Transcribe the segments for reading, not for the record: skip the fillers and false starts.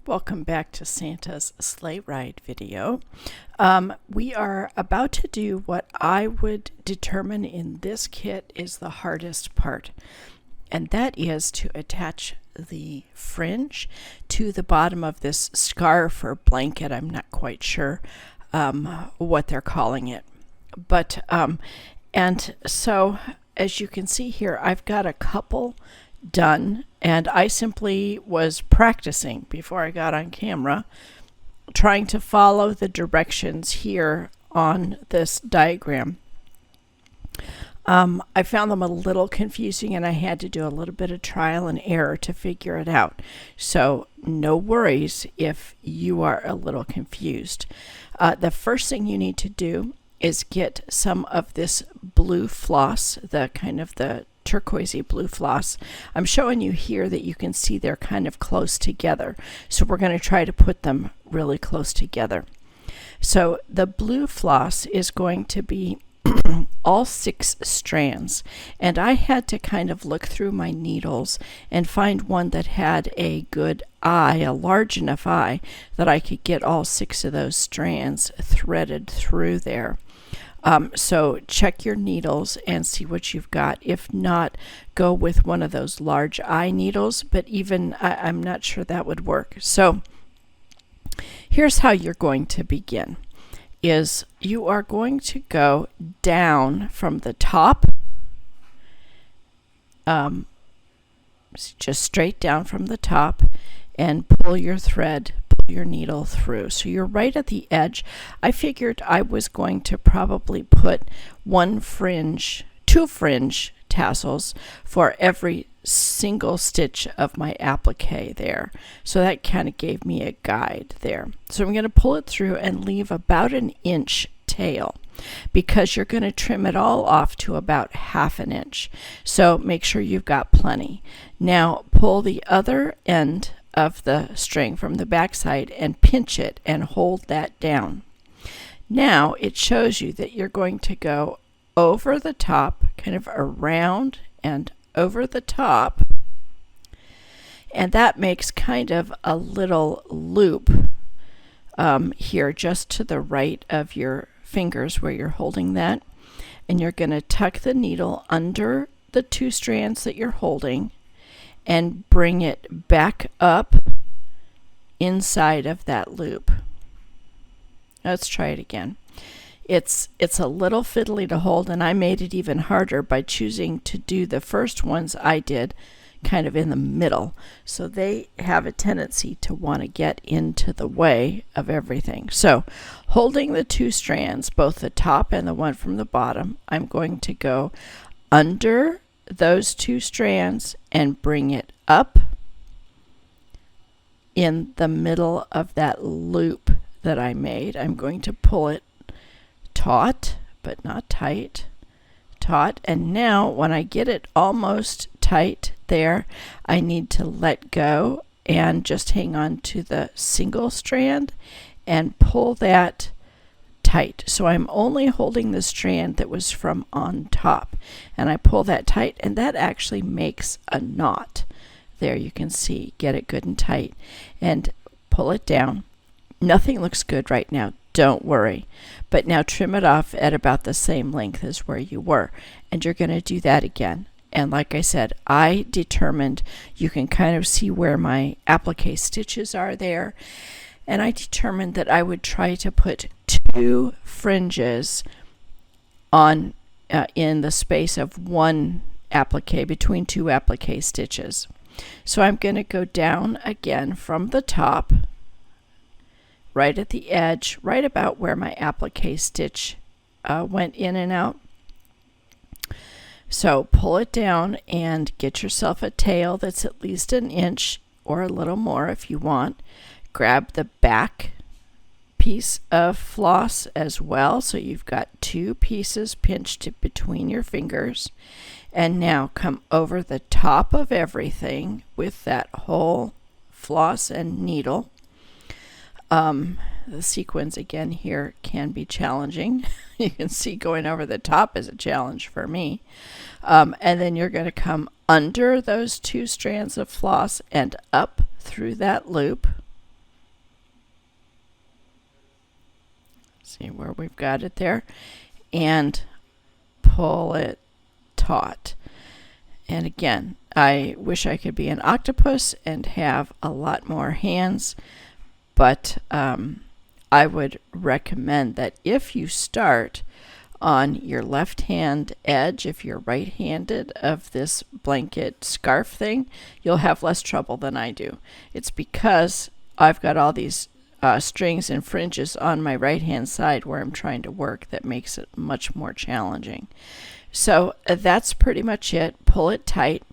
Welcome back to Santa's sleigh ride video. We are about to do what I would determine in this kit is the hardest part, and that is to attach the fringe to the bottom of this scarf or blanket. I'm not quite sure what they're calling it, but and so as you can see here, I've got a couple done, and I simply was practicing before I got on camera, trying to follow the directions here on this diagram. I found them a little confusing, and I had to do a little bit of trial and error to figure it out. So no worries if you are a little confused. The first thing you need to do is get some of this blue floss, the kind of the turquoisey blue floss. I'm showing you here that you can see they're kind of close together. So we're going to try to put them really close together. So the blue floss is going to be all 6 strands, and I had to kind of look through my needles and find one that had a good eye, a large enough eye that I could get all 6 of those strands threaded through there. So check your needles and see what you've got. If not, go with one of those large eye needles, but even I'm not sure that would work. So here's how you're going to begin. Is you are going to go down from the top, just straight down from the top, and pull your thread, pull your needle through. So you're right at the edge. I figured I was going to probably put 2 fringe tassels for every single stitch of my applique there. So that kind of gave me a guide there. So I'm going to pull it through and leave about an inch tail, because you're going to trim it all off to about 1/2 inch. So make sure you've got plenty. Now pull the other end of the string from the back side and pinch it and hold that down. Now it shows you that you're going to go over the top, kind of around and over the top, and that makes kind of a little loop here just to the right of your fingers where you're holding that, and you're going to tuck the needle under the 2 strands that you're holding and bring it back up inside of that loop. Let's try it again. It's a little fiddly to hold, and I made it even harder by choosing to do the first ones I did kind of in the middle. So they have a tendency to want to get into the way of everything. So holding the 2 strands, both the top and the one from the bottom, I'm going to go under those 2 strands and bring it up in the middle of that loop that I made. I'm going to pull it taut but not tight, taut, and now when I get it almost tight there, I need to let go and just hang on to the single strand and pull that tight. So I'm only holding the strand that was from on top, and I pull that tight, and that actually makes a knot. There you can see, get it good and tight, and pull it down. Nothing looks good right now, don't worry, but now trim it off at about the same length as where you were, and you're going to do that again. And like I said, I determined, you can kind of see where my applique stitches are there, and I determined that I would try to put 2 fringes on in the space of 1 applique, between 2 applique stitches. So I'm going to go down again from the top, right at the edge, right about where my applique stitch went in and out. So pull it down and get yourself a tail that's at least an inch or a little more if you want. Grab the back piece of floss as well, so you've got 2 pieces pinched between your fingers, and now come over the top of everything with that whole floss and needle. The sequins again here can be challenging. You can see going over the top is a challenge for me. And then you're going to come under those 2 strands of floss and up through that loop. See where we've got it there, and pull it taut. And again, I wish I could be an octopus and have a lot more hands, but I would recommend that if you start on your left hand edge, if you're right-handed, of this blanket scarf thing, you'll have less trouble than I do. It's because I've got all these strings and fringes on my right hand side where I'm trying to work that makes it much more challenging. So that's pretty much it. Pull it tight.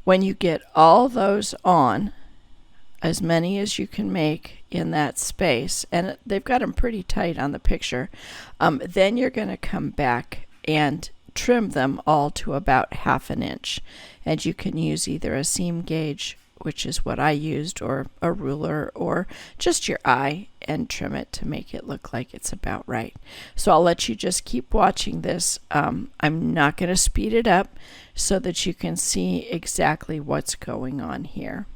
When you get all those on, as many as you can make in that space, and they've got them pretty tight on the picture, then you're going to come back and trim them all to about 1/2 inch. And you can use either a seam gauge, which is what I used, or a ruler, or just your eye, and trim it to make it look like it's about right. So I'll let you just keep watching this. I'm not going to speed it up so that you can see exactly what's going on here.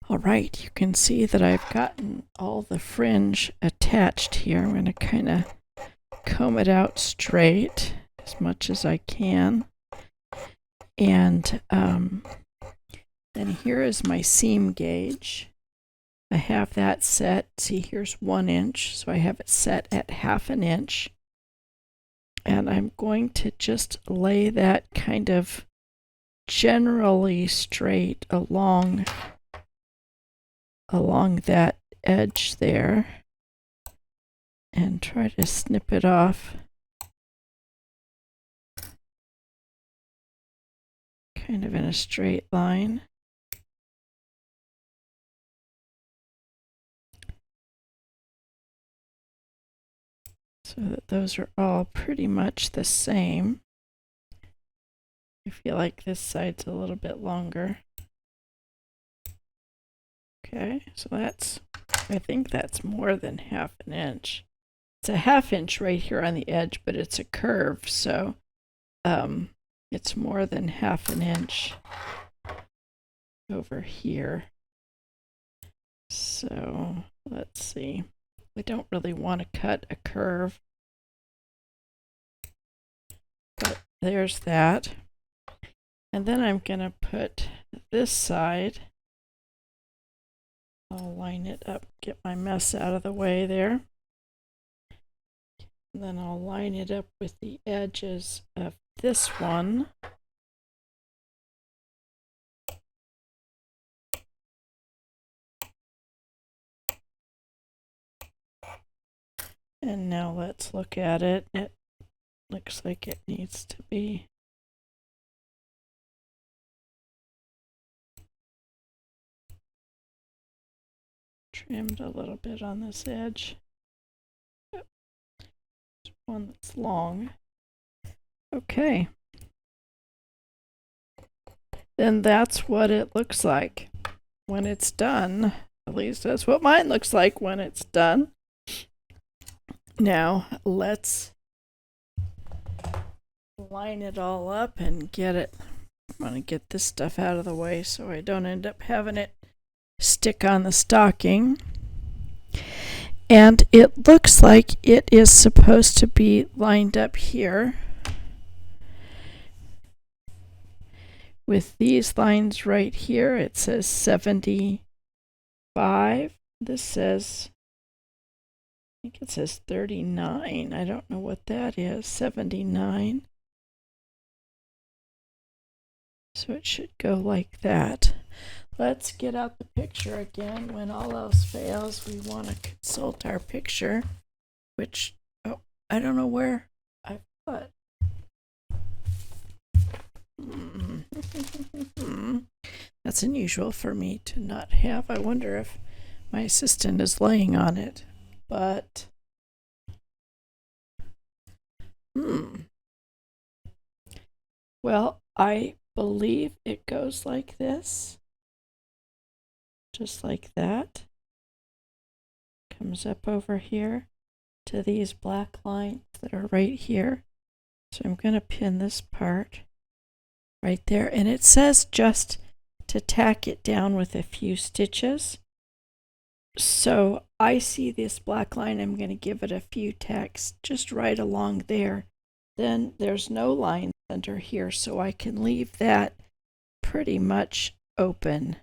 All right, you can see that I've gotten all the fringe attached here. I'm going to kind of comb it out straight as much as I can. And Then here is my seam gauge. I have that set. See, here's 1 inch, so I have it set at 1/2 inch. And I'm going to just lay that kind of generally straight along that edge there and try to snip it off kind of in a straight line. So that those are all pretty much the same. I feel like this side's a little bit longer. Okay, so I think that's more than 1/2 inch. It's a 1/2 inch right here on the edge, but it's a curve, so it's more than 1/2 inch over here. So let's see. We don't really want to cut a curve, but there's that. And then I'm going to put this side, I'll line it up, get my mess out of the way there. And then I'll line it up with the edges of this one. And now let's look at it. It looks like it needs to be trimmed a little bit on this edge. There's one that's long. Okay. Then that's what it looks like when it's done. At least that's what mine looks like when it's done. Now let's line it all up and get it. I'm going to get this stuff out of the way so I don't end up having it stick on the stocking. And it looks like it is supposed to be lined up here with these lines right here. It says 75. This says, I think it says 39. I don't know what that is. 79. So it should go like that. Let's get out the picture again. When all else fails, we want to consult our picture, which, I don't know where I put. That's unusual for me to not have. I wonder if my assistant is laying on it. But, well, I believe it goes like this. Just like that. Comes up over here to these black lines that are right here. So I'm going to pin this part right there. And it says just to tack it down with a few stitches. So I see this black line. I'm going to give it a few tacks just right along there. Then there's no line under here, so I can leave that pretty much open.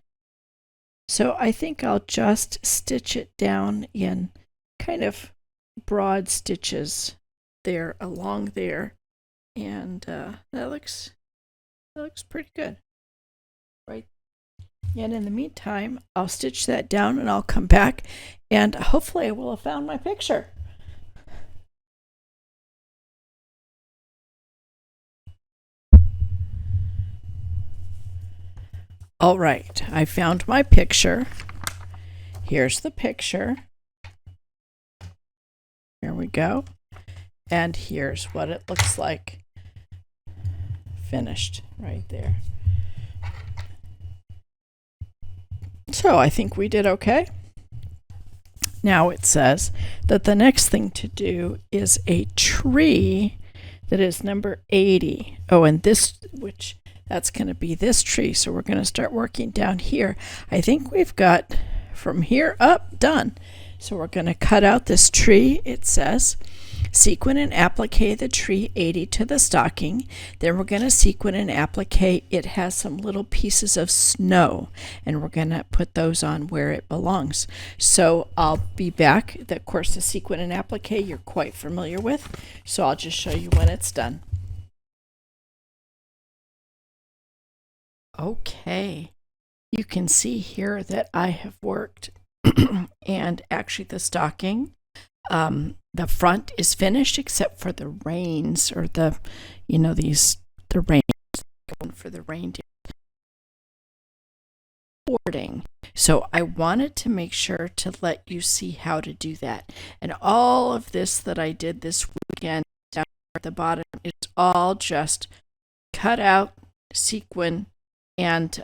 So I think I'll just stitch it down in kind of broad stitches there along there, and that looks pretty good, right? And in the meantime, I'll stitch that down and I'll come back and hopefully I will have found my picture. All right, I found my picture. Here's the picture. Here we go. And here's what it looks like finished right there. So I think we did okay. Now it says that the next thing to do is a tree that is number 80. Oh, and this, which that's going to be this tree. So we're going to start working down here. I think we've got from here up done. So we're going to cut out this tree, it says. sequin and applique the tree 80 to the stocking. Then we're going to sequin and applique. It has some little pieces of snow, and we're going to put those on where it belongs. So I'll be back. Of course, the sequin and applique you're quite familiar with, so I'll just show you when it's done. Okay, you can see here that I have worked and actually the stocking, the front is finished except for the reins, or the reins for the reindeer boarding. So I wanted to make sure to let you see how to do that. And all of this that I did this weekend down at the bottom is all just cut out, sequin, and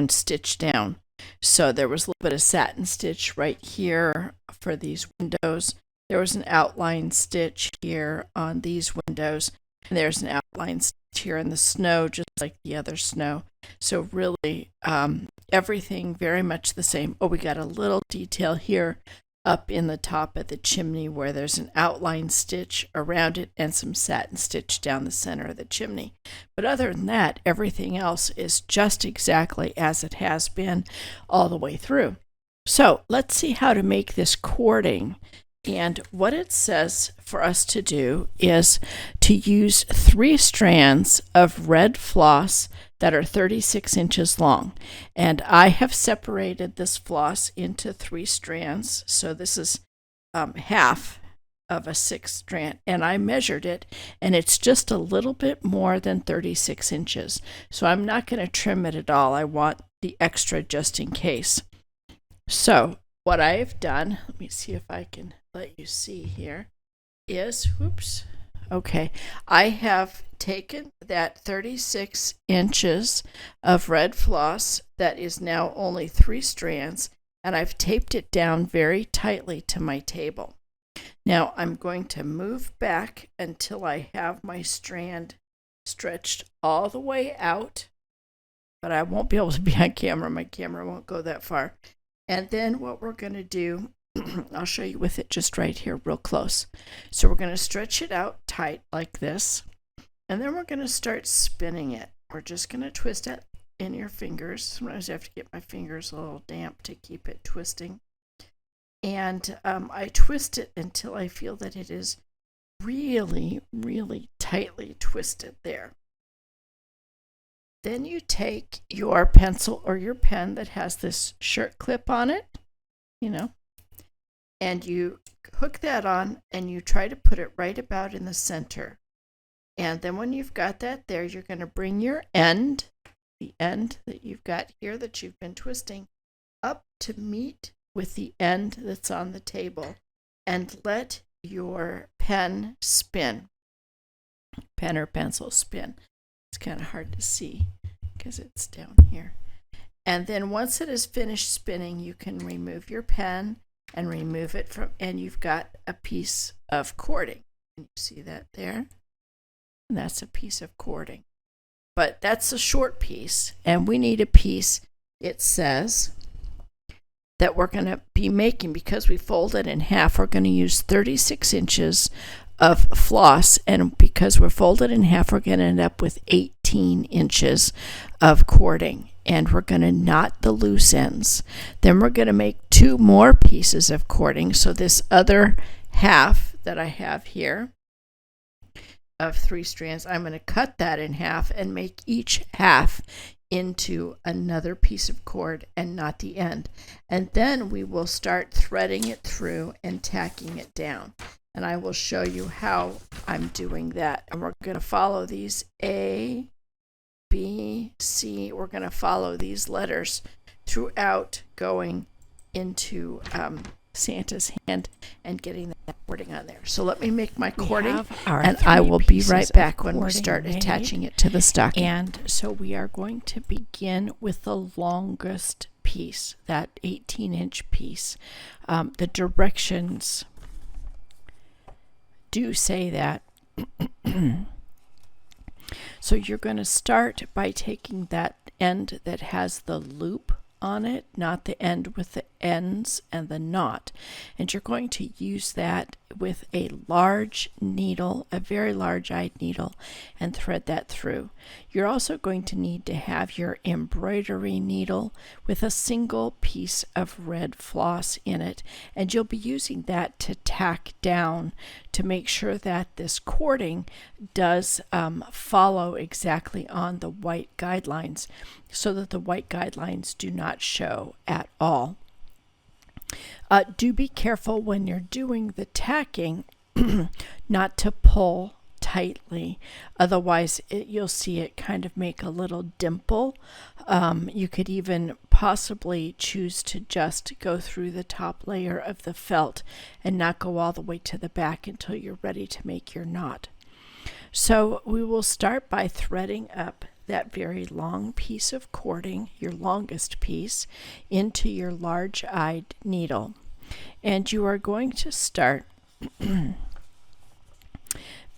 stitch down. So there was a little bit of satin stitch right here for these windows. There was an outline stitch here on these windows. And there's an outline stitch here in the snow, just like the other snow. So really, everything very much the same. Oh, we got a little detail here up in the top of the chimney where there's an outline stitch around it and some satin stitch down the center of the chimney. But other than that, everything else is just exactly as it has been all the way through. So let's see how to make this cording. And what it says for us to do is to use 3 strands of red floss that are 36 inches long. And I have separated this floss into 3 strands. So this is half of a 6th strand. And I measured it, and it's just a little bit more than 36 inches. So I'm not going to trim it at all. I want the extra just in case. So what I've done, let me see if I can let you see here, is, I have taken that 36 inches of red floss that is now only 3 strands, and I've taped it down very tightly to my table. Now I'm going to move back until I have my strand stretched all the way out, but I won't be able to be on camera. My camera won't go that far. And then what we're going to do, I'll show you with it just right here real close. So we're going to stretch it out tight like this, and then we're going to start spinning it. We're just going to twist it in your fingers. Sometimes I have to get my fingers a little damp to keep it twisting. And I twist it until I feel that it is really, really tightly twisted there. Then you take your pencil or your pen that has this shirt clip on it, and you hook that on, and you try to put it right about in the center. And then when you've got that there, you're going to bring your end, the end that you've got here that you've been twisting, up to meet with the end that's on the table, and let your pen spin. Pen or pencil spin. It's kind of hard to see because it's down here. And then once it is finished spinning, you can remove your pen and remove it from, and you've got a piece of cording. Can you see that there? And that's a piece of cording. But that's a short piece, and we need a piece, it says, that we're going to be making, because we fold it in half. We're going to use 36 inches of floss, and because we're folded in half, we're going to end up with 18 inches of cording, and we're going to knot the loose ends. Then we're going to make 2 more pieces of cording. So this other half that I have here of 3 strands, I'm going to cut that in half and make each half into another piece of cord and knot the end. And then we will start threading it through and tacking it down. And I will show you how I'm doing that. And we're going to follow these A, B, C. We're going to follow these letters throughout, going into Santa's hand and getting that cording on there. So let me make my cording, and I will be right back when we start attaching it to the stocking. And so we are going to begin with the longest piece, that 18-inch piece. The directions do say that. So you're going to start by taking that end that has the loop on it, not the end with the ends and the knot. And you're going to use that with a large needle, a very large-eyed needle, and thread that through. You're also going to need to have your embroidery needle with a single piece of red floss in it, and you'll be using that to tack down to make sure that this cording does follow exactly on the white guidelines, so that the white guidelines do not show at all. Do be careful when you're doing the tacking not to pull tightly, otherwise you'll see it kind of make a little dimple. You could even possibly choose to just go through the top layer of the felt and not go all the way to the back until you're ready to make your knot. So we will start by threading up that very long piece of cording, your longest piece, into your large-eyed needle. And you are going to start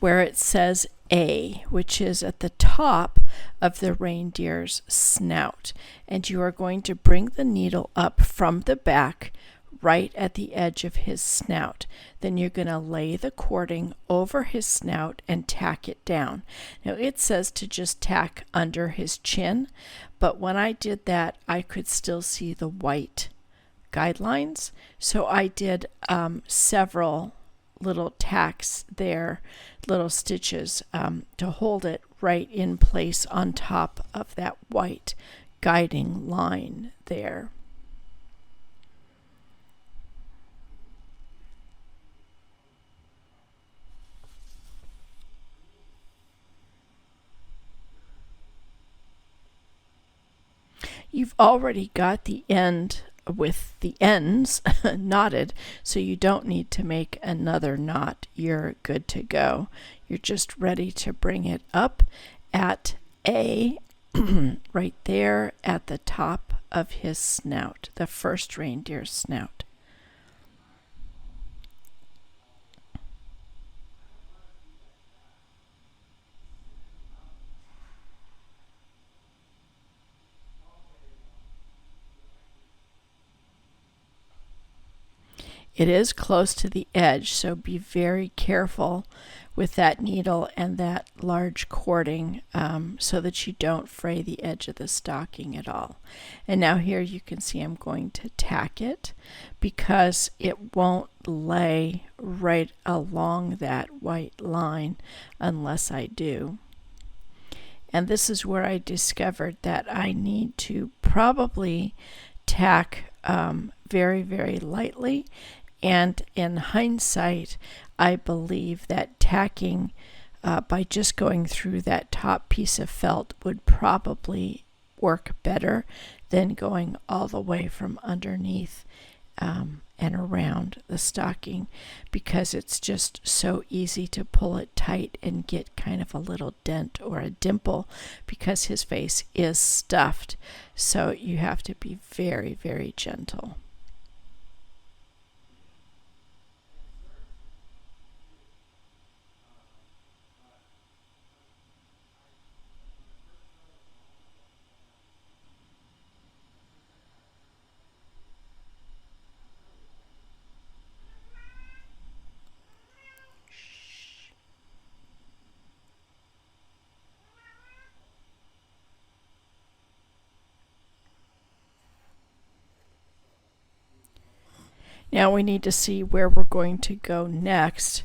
where it says A, which is at the top of the reindeer's snout. And you are going to bring the needle up from the back right at the edge of his snout. Then you're going to lay the cording over his snout and tack it down. Now it says to just tack under his chin, but when I did that, I could still see the white guidelines. So I did several little tacks there, little stitches to hold it right in place on top of that white guiding line there. You've already got the end with the ends knotted, so you don't need to make another knot. You're good to go. You're just ready to bring it up at A, right there at the top of his snout, the first reindeer's snout. It is close to the edge, so be very careful with that needle and that large cording so that you don't fray the edge of the stocking at all. And now here you can see I'm going to tack it because it won't lay right along that white line unless I do. And this is where I discovered that I need to probably tack very, very lightly. And in hindsight, I believe that tacking by just going through that top piece of felt would probably work better than going all the way from underneath and around the stocking, because it's just so easy to pull it tight and get kind of a little dent or a dimple because his face is stuffed. So you have to be very, very gentle. Now we need to see where we're going to go next.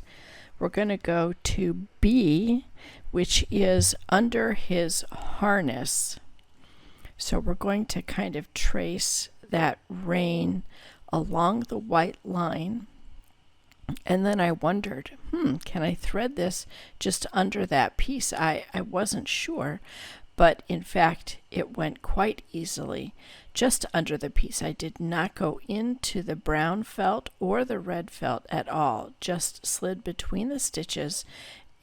We're going to go to B, which is under his harness. So we're going to kind of trace that rein along the white line. And then I wondered, can I thread this just under that piece? I wasn't sure, but in fact it went quite easily just under the piece. I did not go into the brown felt or the red felt at all, just slid between the stitches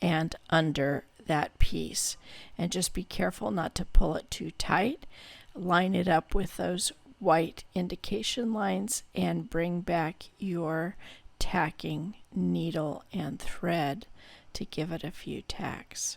and under that piece. And just be careful not to pull it too tight. Line it up with those white indication lines and bring back your tacking needle and thread to give it a few tacks.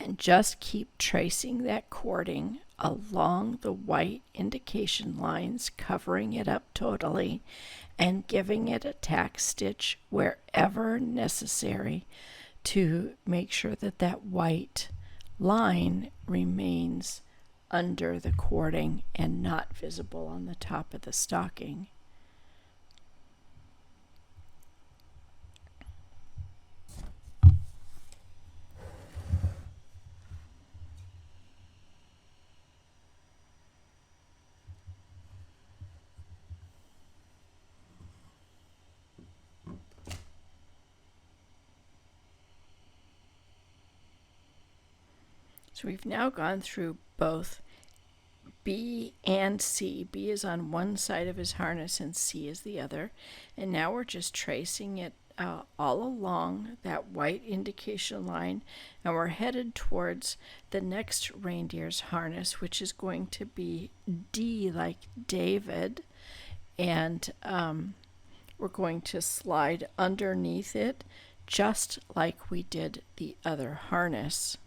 And just keep tracing that cording along the white indication lines, covering it up totally, and giving it a tack stitch wherever necessary to make sure that that white line remains under the cording and not visible on the top of the stocking. So we've now gone through both B and C. B is on one side of his harness and C is the other. And now we're just tracing it all along that white indication line, and we're headed towards the next reindeer's harness, which is going to be D like David. And we're going to slide underneath it just like we did the other harness.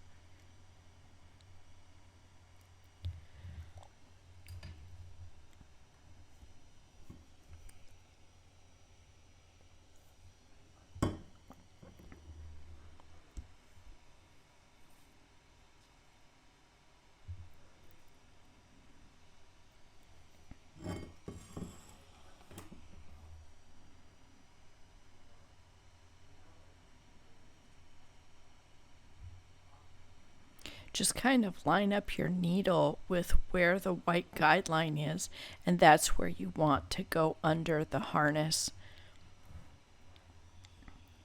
Just kind of line up your needle with where the white guideline is, and that's where you want to go under the harness.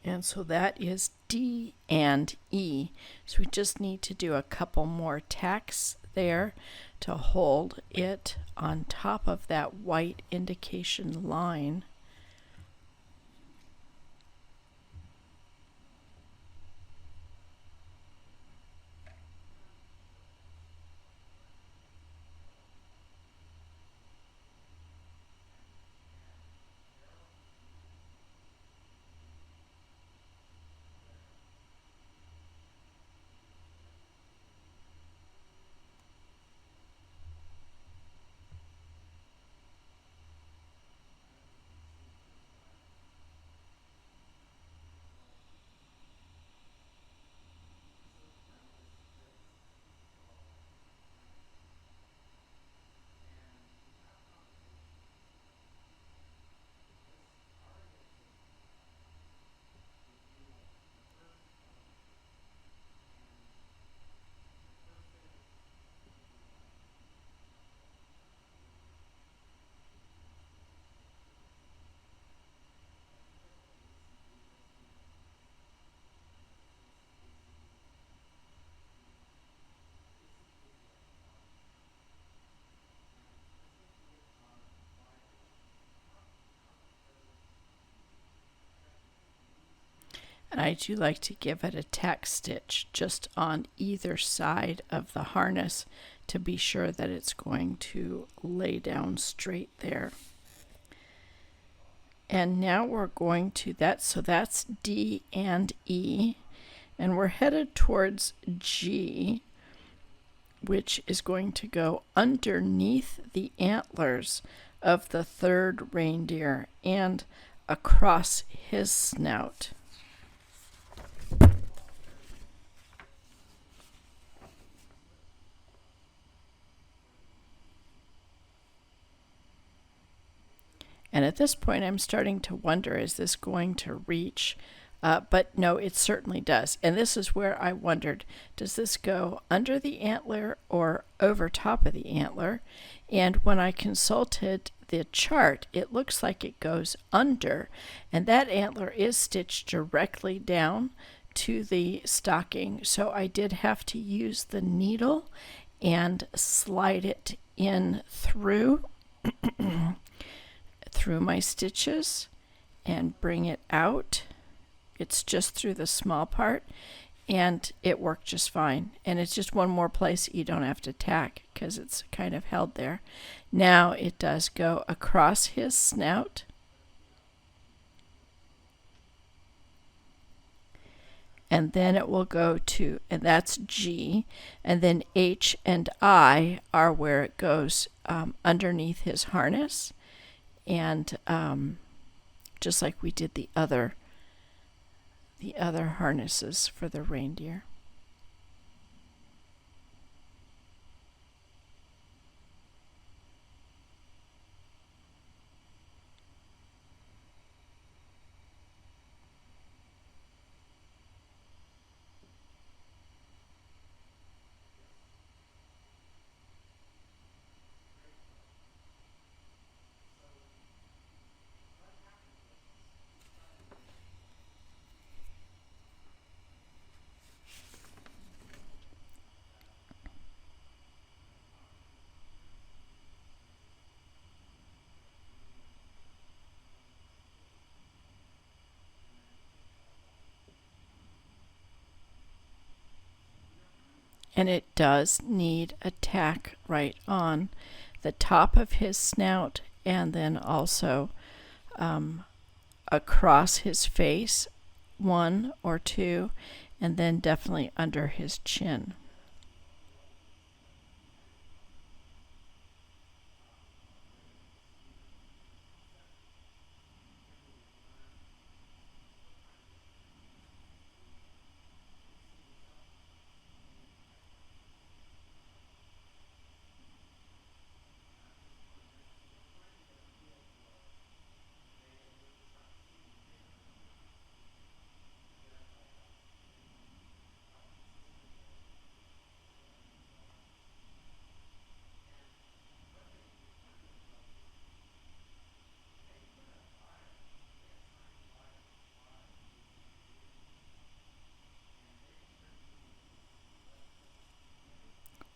And so that is D and E. So we just need to do a couple more tacks there to hold it on top of that white indication line. And I do like to give it a tack stitch just on either side of the harness to be sure that it's going to lay down straight there. And now we're going to that, so that's D and E, and we're headed towards G, which is going to go underneath the antlers of the third reindeer and across his snout. And at this point, I'm starting to wonder, is this going to reach? But no, it certainly does. And this is where I wondered, does this go under the antler or over top of the antler? And when I consulted the chart, it looks like it goes under. And that antler is stitched directly down to the stocking. So I did have to use the needle and slide it in through my stitches and bring it out. It's just through the small part, and it worked just fine. And it's just one more place you don't have to tack because it's kind of held there. Now it does go across his snout, and then it will go to, and that's G, and then H and I are where it goes underneath his harness, and just like we did the other harnesses for the reindeer. And it does need a tack right on the top of his snout, and then also across his face, one or two, and then definitely under his chin.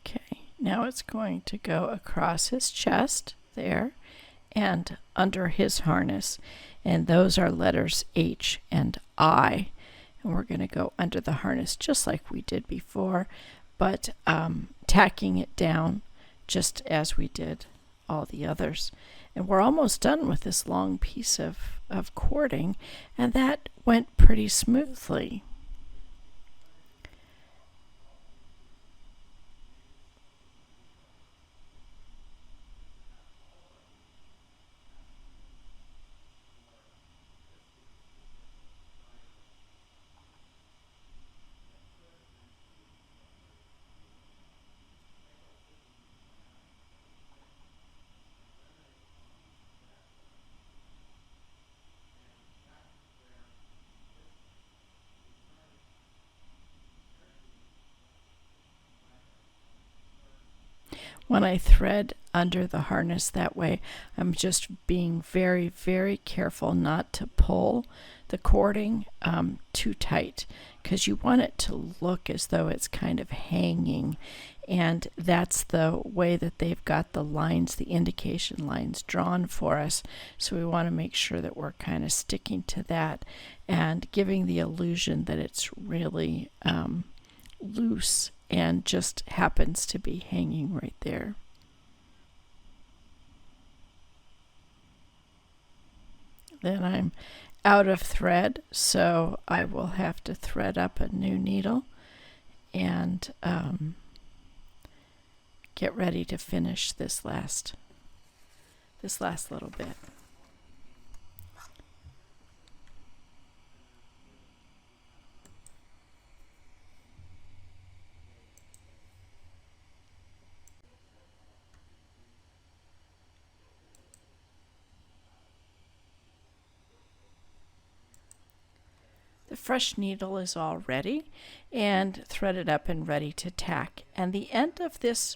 Okay, now it's going to go across his chest there and under his harness, and those are letters H and I, and we're going to go under the harness just like we did before, but tacking it down just as we did all the others. And we're almost done with this long piece of cording, and that went pretty smoothly. When I thread under the harness that way, I'm just being very, very careful not to pull the cording too tight, because you want it to look as though it's kind of hanging, and that's the way that they've got the lines, the indication lines drawn for us. So we want to make sure that we're kind of sticking to that and giving the illusion that it's really loose and just happens to be hanging right there. Then I'm out of thread, so I will have to thread up a new needle and get ready to finish this last little bit. The fresh needle is all ready and threaded up and ready to tack. And the end of this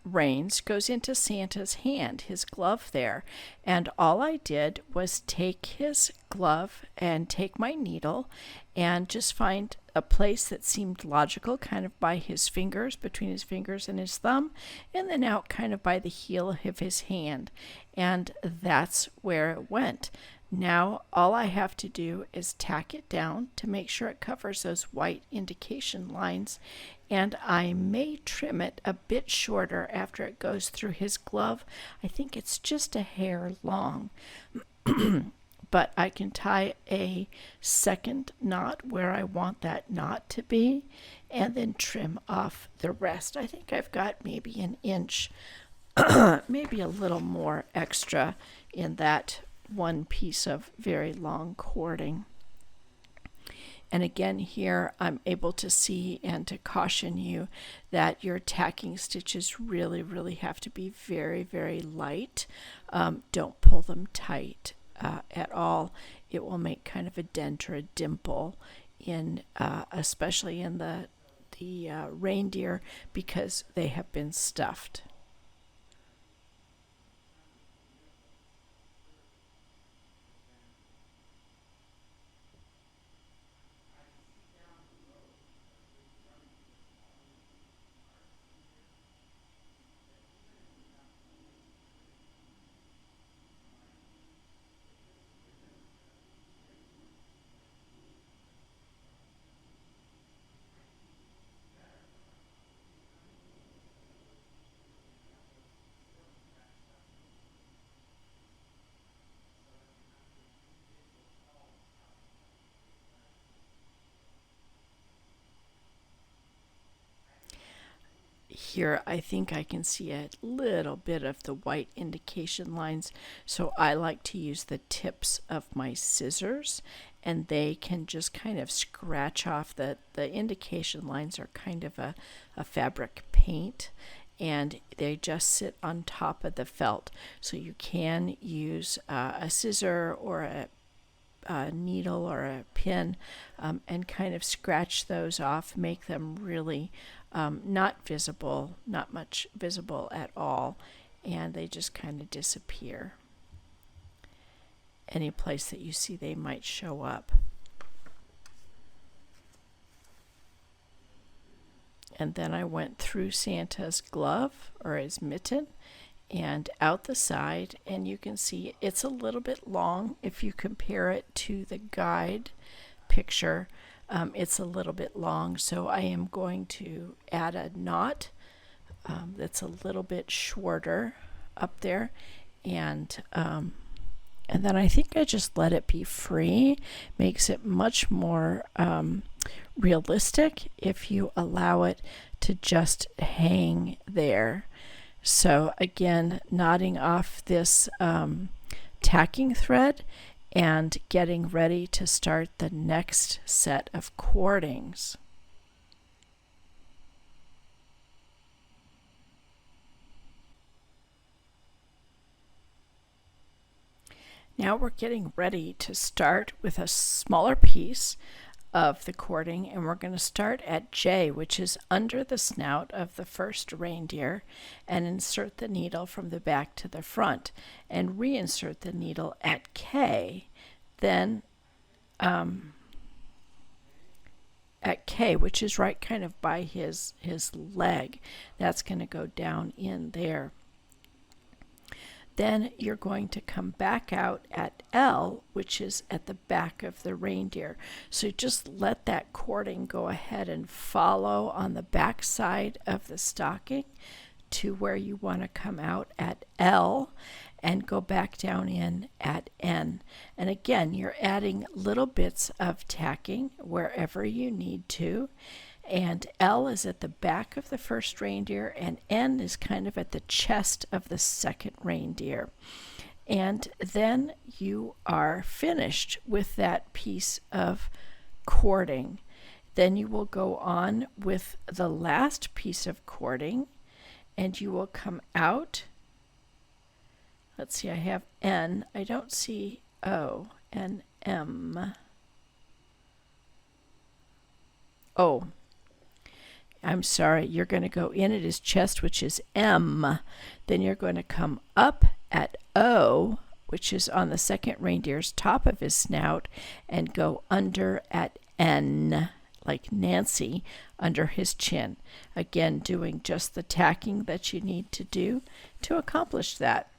reins goes into Santa's hand, his glove there. And all I did was take his glove and take my needle and just find a place that seemed logical, kind of by his fingers, between his fingers and his thumb, and then out kind of by the heel of his hand. And that's where it went. Now all I have to do is tack it down to make sure it covers those white indication lines, and I may trim it a bit shorter after it goes through his glove. I think it's just a hair long. but I can tie a second knot where I want that knot to be and then trim off the rest. I think I've got maybe an inch, maybe a little more extra in that one piece of very long cording. And again, here I'm able to see and to caution you that your tacking stitches really have to be very light. Don't pull them tight at all. It will make kind of a dent or a dimple in, especially in the reindeer, because they have been stuffed. Here I think I can see a little bit of the white indication lines, so I like to use the tips of my scissors, and they can just kind of scratch off the indication lines. Are kind of a fabric paint, and they just sit on top of the felt, so you can use a scissor or a needle or a pin and kind of scratch those off, make them really not visible, not much visible at all, and they just kind of disappear any place that you see they might show up. And then I went through Santa's glove or his mitten and out the side, and you can see it's a little bit long. If you compare it to the guide picture, it's a little bit long, so I am going to add a knot that's a little bit shorter up there, and then I think I just let it be free. Makes it much more realistic if you allow it to just hang there. So again, knotting off this tacking thread and getting ready to start the next set of cordings. Now we're getting ready to start with a smaller piece of the cording, and we're going to start at J, which is under the snout of the first reindeer, and insert the needle from the back to the front, and reinsert the needle at K, then at K, which is right kind of by his leg. That's going to go down in there. Then you're going to come back out at L, which is at the back of the reindeer. So just let that cording go ahead and follow on the back side of the stocking to where you want to come out at L and go back down in at N. And again, you're adding little bits of tacking wherever you need to. And L is at the back of the first reindeer, and N is kind of at the chest of the second reindeer. And then you are finished with that piece of cording. Then you will go on with the last piece of cording, and you will come out. Let's see, I have N. I don't see O and M. Oh, I'm sorry, you're going to go in at his chest, which is M. Then you're going to come up at O, which is on the second reindeer's top of his snout, and go under at N, like Nancy, under his chin. Again, doing just the tacking that you need to do to accomplish that.